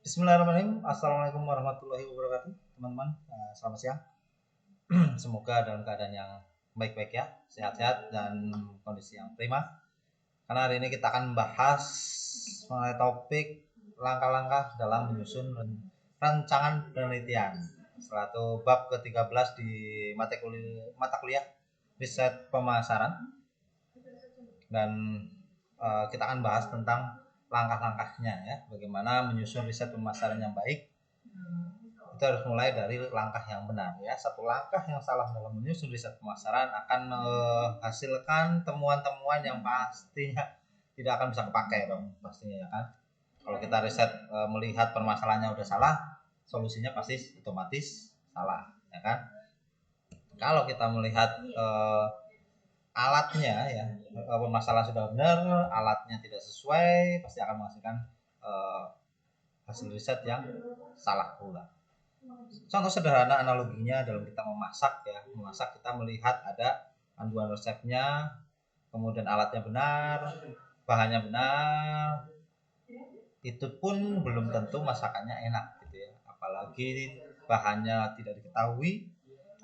Bismillahirrahmanirrahim. Assalamualaikum warahmatullahi wabarakatuh, teman-teman. Selamat siang. Semoga dalam keadaan yang baik-baik ya, sehat-sehat dan kondisi yang prima. Karena hari ini kita akan membahas mengenai topik langkah-langkah dalam menyusun rancangan penelitian. Setelah itu bab ke-13 di mata kuliah riset pemasaran, dan kita akan bahas tentang langkah-langkahnya ya, bagaimana menyusun riset pemasaran yang baik. Itu harus mulai dari langkah yang benar ya. Satu langkah yang salah dalam menyusun riset pemasaran akan menghasilkan temuan-temuan yang pastinya tidak akan bisa kepakai dong pastinya ya kan. Kalau kita riset melihat permasalahannya udah salah, solusinya pasti otomatis salah ya kan. Kalau kita melihat alatnya ya, permasalahan sudah benar, alatnya tidak sesuai, pasti akan menghasilkan hasil riset yang salah pula. Contoh sederhana analoginya dalam kita memasak ya. Memasak kita melihat ada panduan resepnya, kemudian alatnya benar, bahannya benar, itu pun belum tentu masakannya enak gitu ya. Apalagi bahannya tidak diketahui,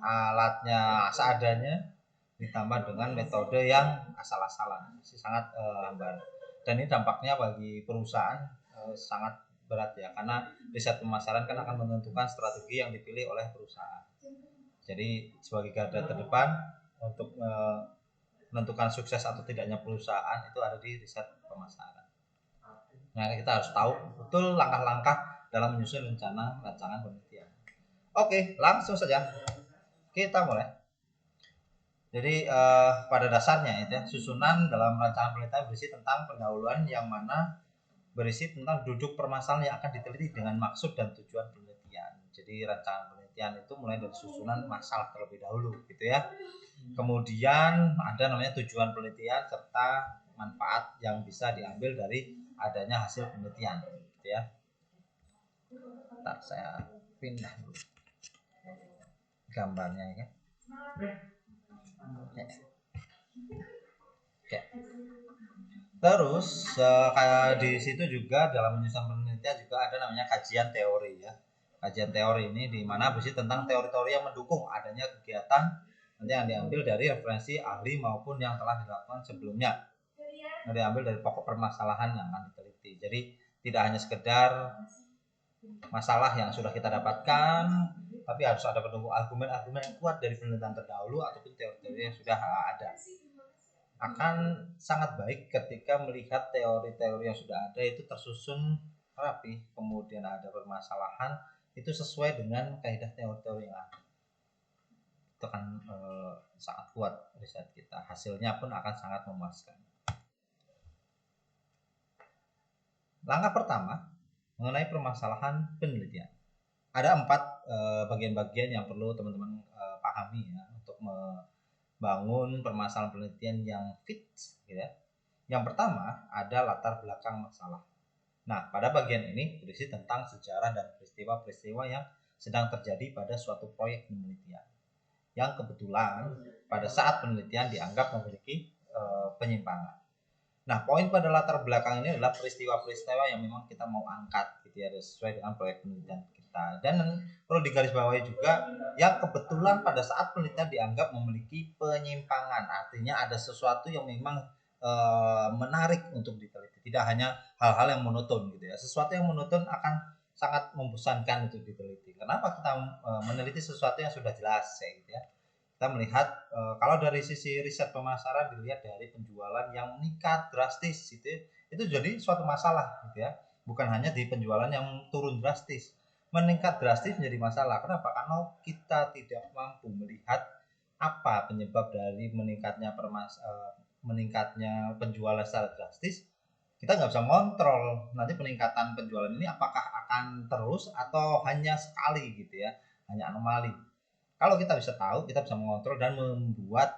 alatnya seadanya, ditambah dengan metode yang asal-asalan, sangat hambar. Dan ini dampaknya bagi perusahaan sangat berat ya, karena riset pemasaran kan akan menentukan strategi yang dipilih oleh perusahaan. Jadi sebagai garda terdepan untuk menentukan sukses atau tidaknya perusahaan itu ada di riset pemasaran. Nah, kita harus tahu betul langkah-langkah dalam menyusun rancangan penelitian. Oke, langsung saja kita mulai. Jadi pada dasarnya itu ya, susunan dalam rancangan penelitian berisi tentang pendahuluan yang mana berisi tentang duduk permasalahan yang akan diteliti dengan maksud dan tujuan penelitian. Jadi rancangan penelitian itu mulai dari susunan masalah terlebih dahulu gitu ya. Kemudian ada namanya tujuan penelitian serta manfaat yang bisa diambil dari adanya hasil penelitian gitu ya. Bentar, saya pindah dulu gambarnya ya. Oke. Terus kayak di situ juga dalam menyusun penelitian juga ada namanya kajian teori ya. Kajian teori ini di mana berisi tentang teori-teori yang mendukung adanya kegiatan nanti yang diambil dari referensi ahli maupun yang telah dilakukan sebelumnya. Yang diambil dari pokok permasalahan yang akan diteliti. Jadi tidak hanya sekedar masalah yang sudah kita dapatkan, tapi harus ada pendukung argumen-argumen yang kuat dari penelitian terdahulu ataupun teori-teori yang sudah ada. Akan sangat baik ketika melihat teori-teori yang sudah ada itu tersusun rapi, kemudian ada permasalahan itu sesuai dengan kaidah teori-teori yang ada. Itu akan sangat kuat riset kita, hasilnya pun akan sangat memuaskan. Langkah pertama mengenai permasalahan penelitian. Ada 4 bagian-bagian yang perlu teman-teman pahami ya untuk bangun permasalahan penelitian yang fit gitu ya. Yang pertama ada latar belakang masalah. Nah, pada bagian ini berisi tentang sejarah dan peristiwa-peristiwa yang sedang terjadi pada suatu proyek penelitian yang kebetulan pada saat penelitian dianggap memiliki penyimpangan. Nah, poin pada latar belakang ini adalah peristiwa-peristiwa yang memang kita mau angkat gitu ya, sesuai dengan proyek penelitian kita. Dan perlu digarisbawahi juga yang kebetulan pada saat penelitian dianggap memiliki penyimpangan, artinya ada sesuatu yang memang menarik untuk diteliti, tidak hanya hal-hal yang monoton gitu ya. Sesuatu yang monoton akan sangat membosankan untuk diteliti. Kenapa kita meneliti sesuatu yang sudah jelas ya gitu ya. Kita melihat kalau dari sisi riset pemasaran dilihat dari penjualan yang meningkat drastis itu jadi suatu masalah gitu ya. Bukan hanya di penjualan yang turun drastis, meningkat drastis menjadi masalah. Kenapa? Karena kita tidak mampu melihat apa penyebab dari meningkatnya penjualan secara drastis. Kita nggak bisa mengontrol nanti peningkatan penjualan ini apakah akan terus atau hanya sekali gitu ya, hanya anomali. Kalau kita bisa tahu, kita bisa mengontrol dan membuat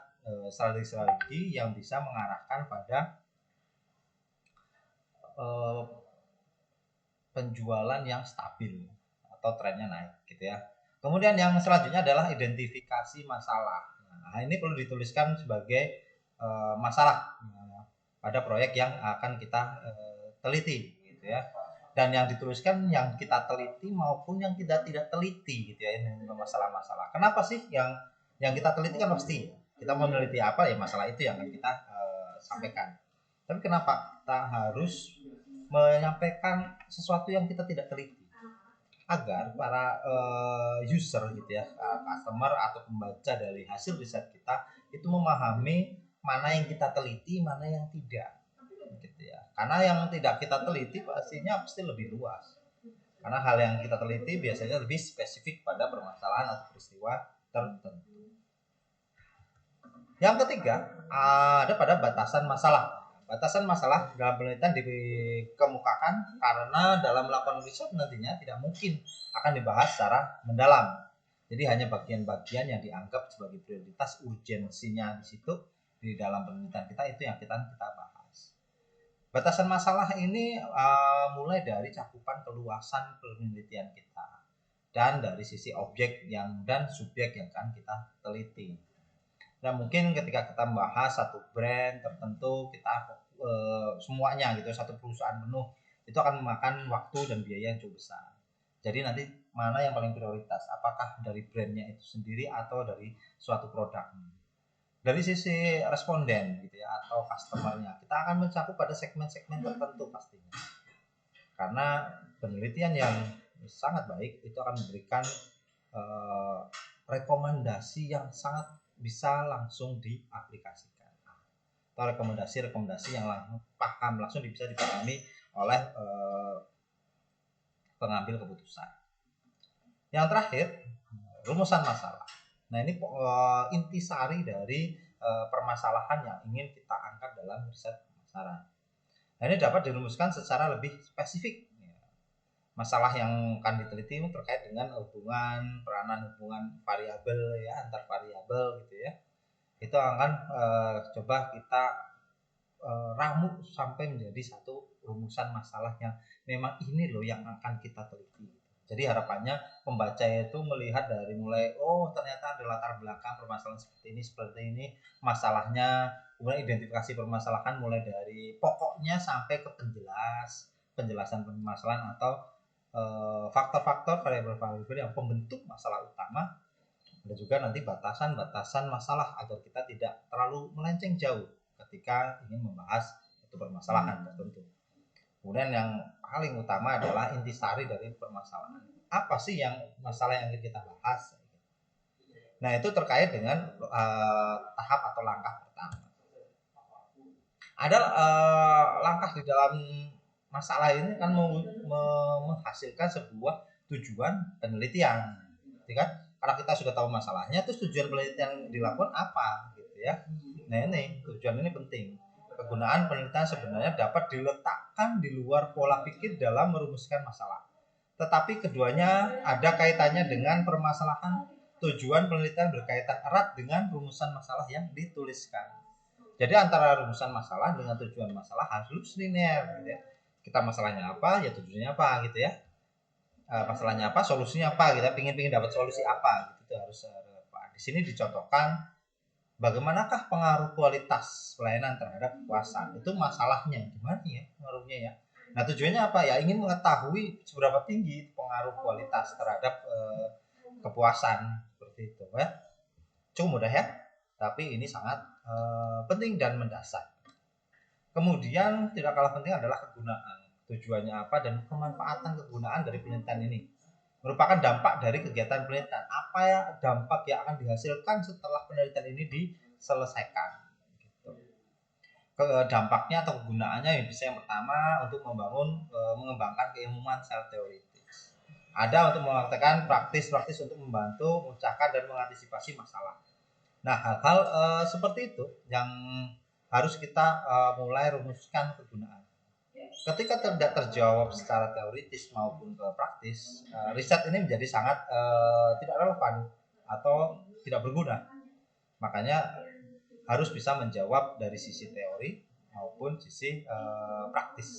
strategi-strategi yang bisa mengarahkan pada penjualan yang stabil atau trennya naik gitu ya. Kemudian yang selanjutnya adalah identifikasi masalah. Nah, ini perlu dituliskan sebagai masalah pada proyek yang akan kita teliti gitu ya. dan yang dituliskan yang kita teliti maupun yang tidak teliti gitu ya, ini masalah-masalah. Kenapa sih yang kita teliti kan pasti kita mau meneliti apa ya, masalah itu yang kita sampaikan. Tapi kenapa kita harus menyampaikan sesuatu yang kita tidak teliti? Agar para user gitu ya, customer atau pembaca dari hasil riset kita itu memahami mana yang kita teliti, mana yang tidak gitu ya. Karena yang tidak kita teliti pastinya pasti lebih luas. Karena hal yang kita teliti biasanya lebih spesifik pada permasalahan atau peristiwa tertentu. Yang ketiga, ada pada batasan masalah. Batasan masalah dalam penelitian dikemukakan karena dalam melakukan riset nantinya tidak mungkin akan dibahas secara mendalam. Jadi hanya bagian-bagian yang dianggap sebagai prioritas, urgensinya di situ di dalam penelitian kita itu yang kita bahas. Batasan masalah ini mulai dari cakupan keluasan penelitian kita dan dari sisi objek dan subjek yang akan kita teliti. Nah, mungkin ketika kita membahas satu brand tertentu, kita semuanya gitu, satu perusahaan penuh, itu akan memakan waktu dan biaya yang cukup besar. Jadi nanti mana yang paling prioritas? Apakah dari brandnya itu sendiri atau dari suatu produk? Dari sisi responden gitu ya, atau customernya, kita akan mencakup pada segmen-segmen tertentu pastinya. Karena penelitian yang sangat baik itu akan memberikan rekomendasi yang sangat bisa langsung diaplikasikan, atau rekomendasi yang langsung bisa dipahami oleh pengambil keputusan. Yang terakhir, rumusan masalah. Nah, ini intisari dari permasalahan yang ingin kita angkat dalam riset pemasaran. Nah, ini dapat dirumuskan secara lebih spesifik. Masalah yang akan diteliti terkait dengan peranan hubungan variabel ya, antar variabel gitu ya. Itu akan coba kita ramu sampai menjadi satu rumusan masalah yang memang ini loh yang akan kita teliti. Jadi harapannya pembaca itu melihat dari mulai ternyata ada latar belakang permasalahan seperti ini masalahnya, kemudian identifikasi permasalahan mulai dari pokoknya sampai ke penjelasan permasalahan atau faktor-faktor variabel-variabel yang pembentuk masalah utama, dan juga nanti batasan-batasan masalah agar kita tidak terlalu melenceng jauh ketika ingin membahas satu permasalahan tertentu. Kemudian yang paling utama adalah intisari dari permasalahan. Apa sih yang masalah yang ingin kita bahas? Nah, itu terkait dengan tahap atau langkah pertama. Ada langkah di dalam masalah ini kan menghasilkan sebuah tujuan penelitian, gitu kan? Karena kita sudah tahu masalahnya, terus tujuan penelitian dilakukan apa, gitu ya. Nah, ini tujuan ini penting. Kegunaan penelitian sebenarnya dapat diletakkan di luar pola pikir dalam merumuskan masalah. Tetapi keduanya ada kaitannya dengan permasalahan. Tujuan penelitian berkaitan erat dengan rumusan masalah yang dituliskan. Jadi antara rumusan masalah dengan tujuan masalah harus linear gitu ya. Kita masalahnya apa, ya tujuannya apa gitu ya. Masalahnya apa, solusinya apa gitu ya. Pingin dapat solusi apa gitu, itu harus relevan. Di sini dicontohkan bagaimanakah pengaruh kualitas pelayanan terhadap kepuasan. Itu masalahnya gimana ya pengaruhnya ya. Nah, tujuannya apa ya, ingin mengetahui seberapa tinggi pengaruh kualitas terhadap kepuasan seperti itu ya. Cukup mudah ya, tapi ini sangat penting dan mendasar. Kemudian tidak kalah penting adalah kegunaan. Tujuannya apa dan kemanfaatan kegunaan dari penelitian ini merupakan dampak dari kegiatan penelitian. Apa ya dampak yang akan dihasilkan setelah penelitian ini diselesaikan? Gitu. Dampaknya atau kegunaannya yang bisa yang pertama untuk mengembangkan keilmuan sel teoritis. Ada untuk mengatakan praktis-praktis untuk membantu memecahkan dan mengantisipasi masalah. Nah, hal-hal seperti itu yang harus kita mulai rumuskan kegunaan. Ketika tidak terjawab secara teoritis maupun praktis, riset ini menjadi sangat tidak relevan atau tidak berguna. Makanya harus bisa menjawab dari sisi teori maupun sisi praktis,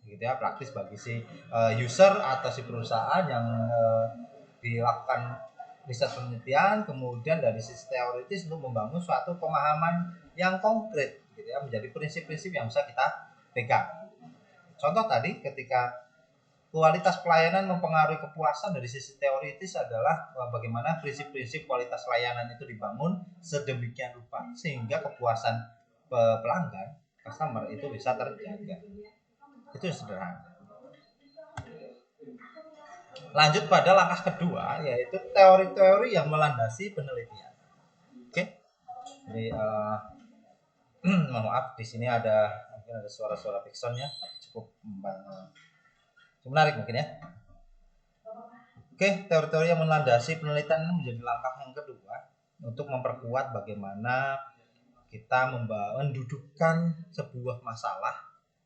gitu ya. Praktis bagi si user atau si perusahaan yang dilakukan riset penelitian, kemudian dari sisi teoritis untuk membangun suatu pemahaman yang konkret, gitu ya, menjadi prinsip-prinsip yang bisa kita pegang. Contoh tadi ketika kualitas pelayanan mempengaruhi kepuasan dari sisi teoritis adalah bagaimana prinsip-prinsip kualitas layanan itu dibangun sedemikian rupa sehingga kepuasan pelanggan, customer itu bisa terjaga. Itu sederhana. Lanjut pada langkah kedua, yaitu teori-teori yang melandasi penelitian. Oke. Jadi mohon maaf, di sini mungkin ada suara-suara backsound ya, tapi cukup menarik mungkin ya. Oke, teori-teori yang melandasi penelitian ini menjadi langkah yang kedua untuk memperkuat bagaimana kita mendudukkan sebuah masalah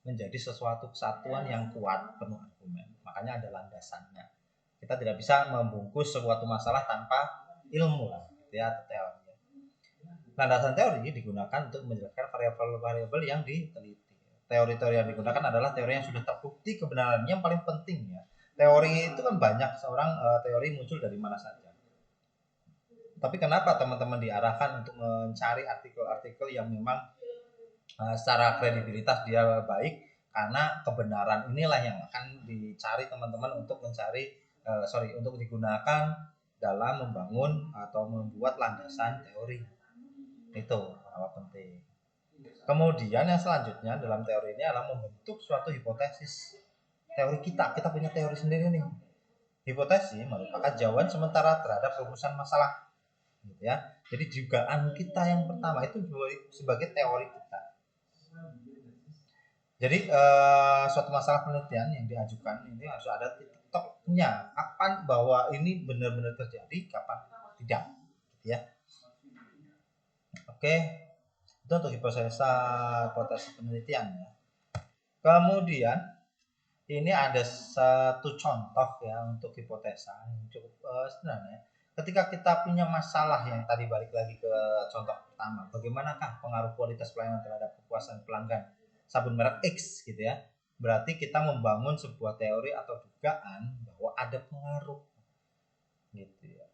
menjadi sesuatu kesatuan yang kuat penuh argumen. Makanya ada landasannya. Kita tidak bisa membungkus suatu masalah tanpa ilmu ya, atau teori. Landasan teori digunakan untuk menjelaskan variabel-variabel yang diteliti. Teori-teori yang digunakan adalah teori yang sudah terbukti kebenarannya. Yang paling penting ya, teori itu kan banyak, teori muncul dari mana saja. Tapi kenapa teman-teman diarahkan untuk mencari artikel-artikel yang memang secara kredibilitas dia baik? Karena kebenaran inilah yang akan dicari teman-teman untuk untuk digunakan dalam membangun atau membuat landasan teori. Itu apa penting. Kemudian yang selanjutnya dalam teori ini adalah membentuk suatu hipotesis. Teori kita punya teori sendiri nih. Hipotesis merupakan jawaban sementara terhadap rumusan masalah, gitu ya. Jadi dugaan kita yang pertama itu sebagai teori kita. Jadi suatu masalah penelitian yang diajukan ini harus ada titik toknya, kapan bahwa ini benar-benar terjadi, kapan tidak, gitu ya. Oke, itu untuk hipotesis penelitian ya. Kemudian ini ada satu contoh ya untuk hipotesa yang cukup sederhana. Ketika kita punya masalah yang tadi balik lagi ke contoh pertama, bagaimanakah pengaruh kualitas pelayanan terhadap kepuasan pelanggan sabun merek X gitu ya. Berarti kita membangun sebuah teori atau dugaan bahwa ada pengaruh gitu ya.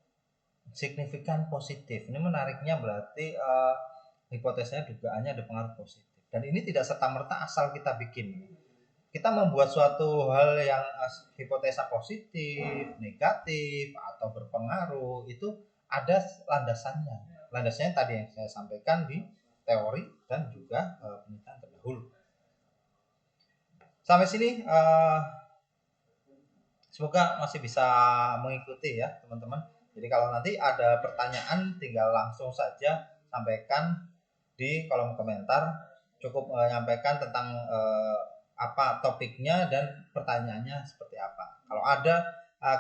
Signifikan positif. Ini menariknya berarti hipotesanya dugaannya ada pengaruh positif. Dan ini tidak serta-merta asal kita bikin. Kita membuat suatu hal yang hipotesa positif, negatif, atau berpengaruh, itu ada landasannya. Landasannya tadi yang saya sampaikan di teori dan juga penelitian terdahulu. Sampai sini semoga masih bisa mengikuti ya teman-teman. Jadi kalau nanti ada pertanyaan tinggal langsung saja sampaikan di kolom komentar. Cukup menyampaikan tentang apa topiknya dan pertanyaannya seperti apa. Kalau ada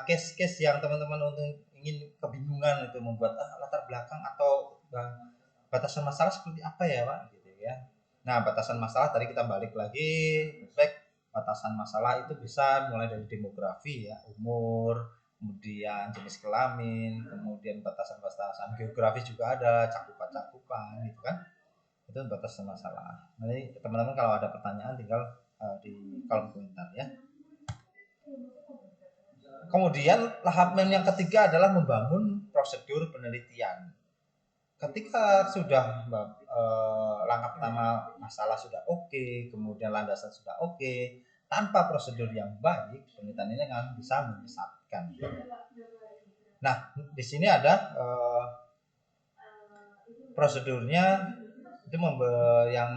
case-case yang teman-teman ingin kebingungan itu membuat latar belakang atau batasan masalah seperti apa ya Pak gitu ya. Nah, batasan masalah tadi kita balik lagi batasan masalah itu bisa mulai dari demografi ya, umur, kemudian jenis kelamin, kemudian batasan-batasan geografis juga ada, cakupan-cakupan gitu kan. Itu batasan masalah. Nanti teman-teman kalau ada pertanyaan tinggal di kolom komentar ya. Kemudian tahap yang ketiga adalah membangun prosedur penelitian. Ketika sudah langkah pertama masalah sudah oke, kemudian landasan sudah oke, tanpa prosedur yang baik, penelitian ini akan bisa menyesatkan. Nah, di sini ada prosedurnya itu yang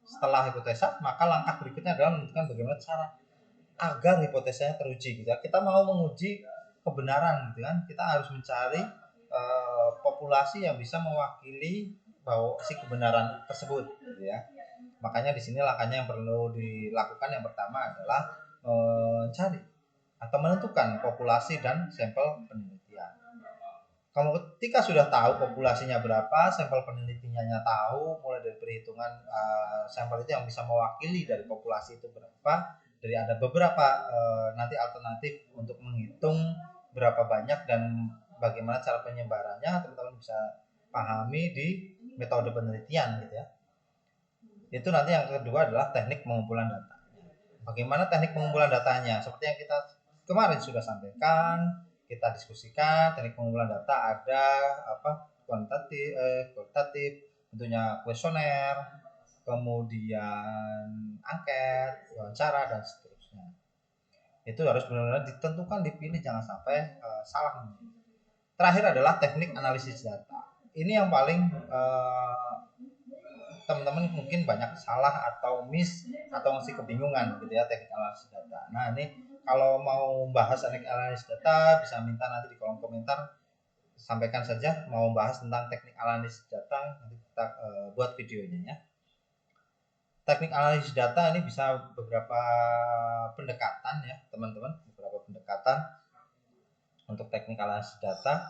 setelah hipotesa, maka langkah berikutnya adalah menentukan bagaimana cara agar hipotesanya teruji. Gitu. Kita mau menguji kebenaran, gitu kan? Kita harus mencari populasi yang bisa mewakili bahwa si kebenaran tersebut, gitu ya. Makanya di sini langkahnya yang perlu dilakukan yang pertama adalah mencari atau menentukan populasi dan sampel penelitian. Ketika sudah tahu populasinya berapa, sampel penelitiannya tahu, mulai dari perhitungan sampel itu yang bisa mewakili dari populasi itu berapa. Dari ada beberapa nanti alternatif untuk menghitung berapa banyak dan bagaimana cara penyebarannya, teman-teman bisa pahami di metode penelitian gitu ya. Itu nanti yang kedua adalah teknik pengumpulan data. Bagaimana teknik pengumpulan datanya? Seperti yang kita kemarin sudah sampaikan, kita diskusikan. Teknik pengumpulan data ada kualitatif, tentunya kuesioner, kemudian angket, wawancara dan seterusnya. Itu harus benar-benar ditentukan, dipilih, jangan sampai salah. Terakhir adalah teknik analisis data. Ini yang paling teman-teman mungkin banyak salah atau miss atau masih kebingungan gitu ya, teknik analisis data. Nah, ini kalau mau bahas teknik analisis data bisa minta nanti di kolom komentar, sampaikan saja mau bahas tentang teknik analisis data, nanti kita buat videonya ya. Teknik analisis data ini bisa beberapa pendekatan ya teman-teman, beberapa pendekatan untuk teknik analisis data.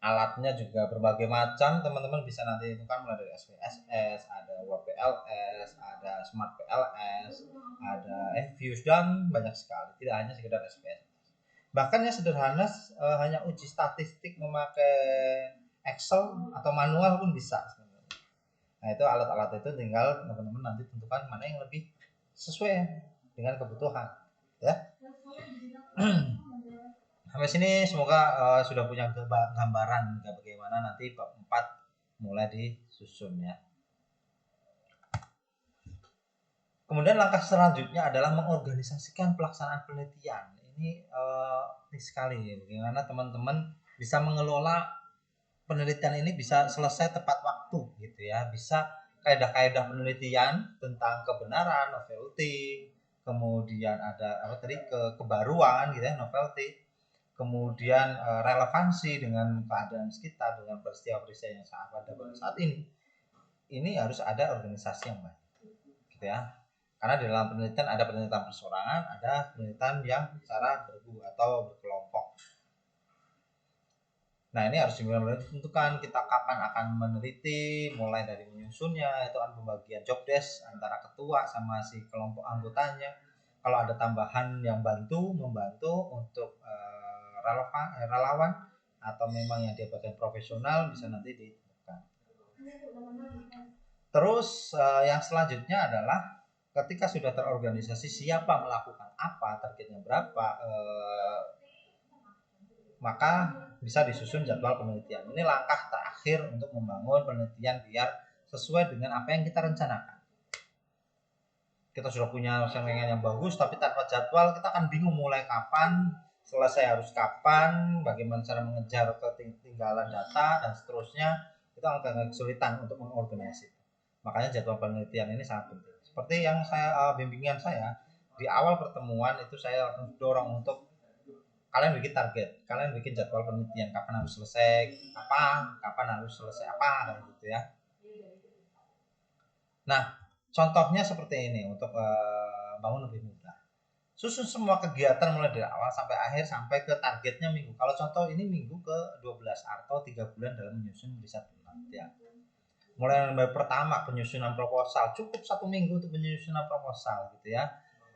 Alatnya juga berbagai macam, teman-teman bisa nanti itu kan mulai dari SPSS, ada Word PLS, ada Smart PLS, ada Fuse, dan banyak sekali, tidak hanya sekedar SPSS. Bahkan yang sederhana hanya uji statistik memakai Excel atau manual pun bisa. Nah, itu alat-alat itu tinggal teman-teman nanti tentukan mana yang lebih sesuai dengan kebutuhan ya. Sampai sini semoga sudah punya gambaran bagaimana nanti bab 4 mulai disusun ya. Kemudian langkah selanjutnya adalah mengorganisasikan pelaksanaan penelitian. Ini sekali ya, bagaimana teman-teman bisa mengelola penelitian ini bisa selesai tepat waktu gitu ya. Bisa kaidah-kaidah penelitian tentang kebenaran, novelty, kemudian ada kebaruan gitu ya, novelty, kemudian relevansi dengan keadaan sekitar, dengan peristiwa-peristiwa yang ada pada saat ini harus ada organisasi yang baik gitu ya. Karena di dalam penelitian ada penelitian persorangan, ada penelitian yang secara bergu atau berkelompok. Nah, ini harus benar-benar ditentukan kita kapan akan meneliti, mulai dari menyusunnya, itu kan pembagian job desk antara ketua sama si kelompok anggotanya. Kalau ada tambahan yang membantu untuk relawan atau memang yang dia bagian profesional bisa nanti ditentukan. Terus yang selanjutnya adalah ketika sudah terorganisasi siapa melakukan apa, targetnya berapa, maka bisa disusun jadwal penelitian. Ini langkah terakhir untuk membangun penelitian biar sesuai dengan apa yang kita rencanakan. Kita sudah punya rancangan yang bagus, tapi tanpa jadwal kita akan bingung mulai kapan, selesai harus kapan, bagaimana cara mengejar ketinggalan data, dan seterusnya. Itu akan kesulitan untuk mengorganisasi. Makanya jadwal penelitian ini sangat penting. Seperti yang bimbingan saya, di awal pertemuan itu saya langsung dorong untuk kalian bikin target, kalian bikin jadwal penelitian, kapan harus selesai apa, kapan harus selesai apa, gitu ya. Nah, contohnya seperti ini untuk bangun lebih mudah. Susun semua kegiatan mulai dari awal sampai akhir sampai ke targetnya minggu. Kalau contoh ini minggu ke-12 atau 3 bulan dalam menyusun riset penelitian. Mulai dari pertama penyusunan proposal, cukup 1 minggu untuk penyusunan proposal gitu ya.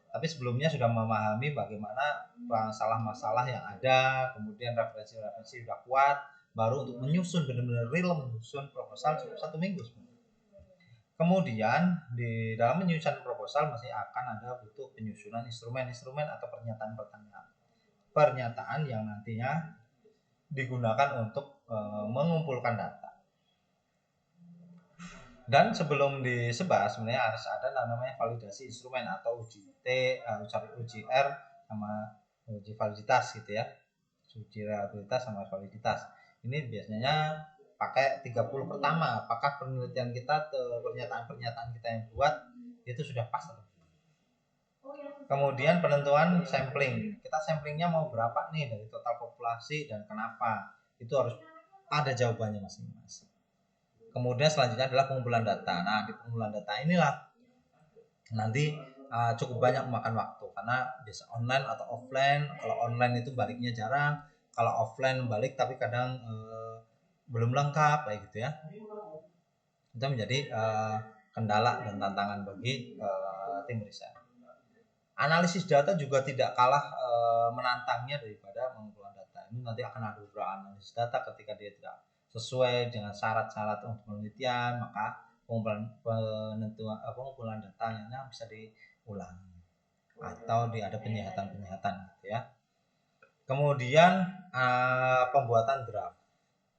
Tapi sebelumnya sudah memahami bagaimana masalah-masalah yang ada, kemudian referensi-referensi sudah kuat, baru untuk menyusun benar-benar real menyusun proposal cukup 1 minggu sebenarnya. Kemudian di dalam menyusun proposal masih akan ada butuh penyusunan instrumen-instrumen atau pernyataan yang nantinya digunakan untuk mengumpulkan data. Dan sebelum disebar sebenarnya harus ada namanya validasi instrumen atau uji R sama uji validitas gitu ya. Uji reliabilitas sama validitas. Ini biasanya pakai 30 pertama, apakah penelitian kita, pernyataan-pernyataan kita yang buat itu sudah pas atau belum. Kemudian penentuan sampling, kita samplingnya mau berapa nih dari total populasi dan kenapa, itu harus ada jawabannya masing-masing. Kemudian selanjutnya adalah pengumpulan data. Nah, di pengumpulan data inilah nanti cukup banyak memakan waktu karena bisa online atau offline. Kalau online itu baliknya jarang, kalau offline balik tapi kadang belum lengkap kayak gitu ya. Itu menjadi kendala dan tantangan bagi tim riset. Analisis data juga tidak kalah menantangnya daripada pengumpulan data. Ini nanti akan ada beberapa analisis data ketika dia tidak sesuai dengan syarat-syarat untuk penelitian, maka pengumpulan datanya bisa diulangi atau ada penyehatan gitu ya. Kemudian pembuatan draft.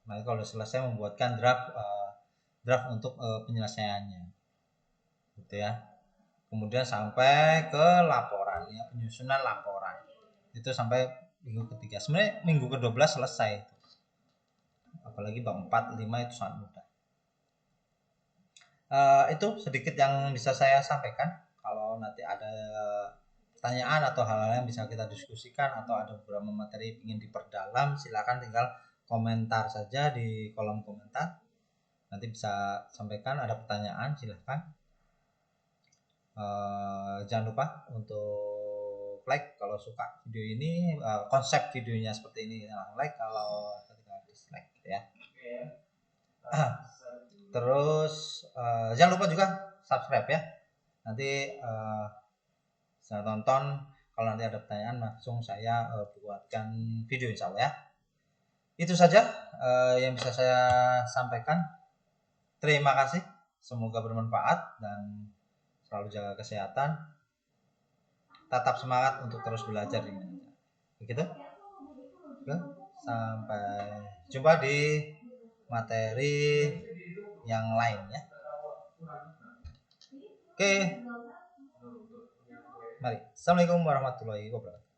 Nah, kalau selesai membuatkan draft untuk penyelesaiannya gitu ya. Kemudian sampai ke laporan. ya, penyusunan laporan. Itu sampai minggu ketiga. Sebenarnya minggu ke-12 selesai. Apalagi bab 4, 5 itu sangat mudah. Itu sedikit yang bisa saya sampaikan. Kalau nanti ada pertanyaan atau hal-hal yang bisa kita diskusikan atau ada beberapa materi ingin diperdalam, silakan tinggal komentar saja di kolom komentar. Nanti bisa sampaikan, ada pertanyaan silahkan. Jangan lupa untuk like kalau suka video ini, konsep videonya seperti ini, like, kalau ketika dislike ya. Terus jangan lupa juga subscribe ya. Nanti saya tonton, kalau nanti ada pertanyaan langsung saya buatkan video insya Allah ya. Itu saja yang bisa saya sampaikan. Terima kasih, semoga bermanfaat dan selalu jaga kesehatan. Tetap semangat untuk terus belajar di Indonesia. Begitu? Oke, sampai jumpa di materi yang lain ya. Oke. Mari. Assalamualaikum warahmatullahi wabarakatuh.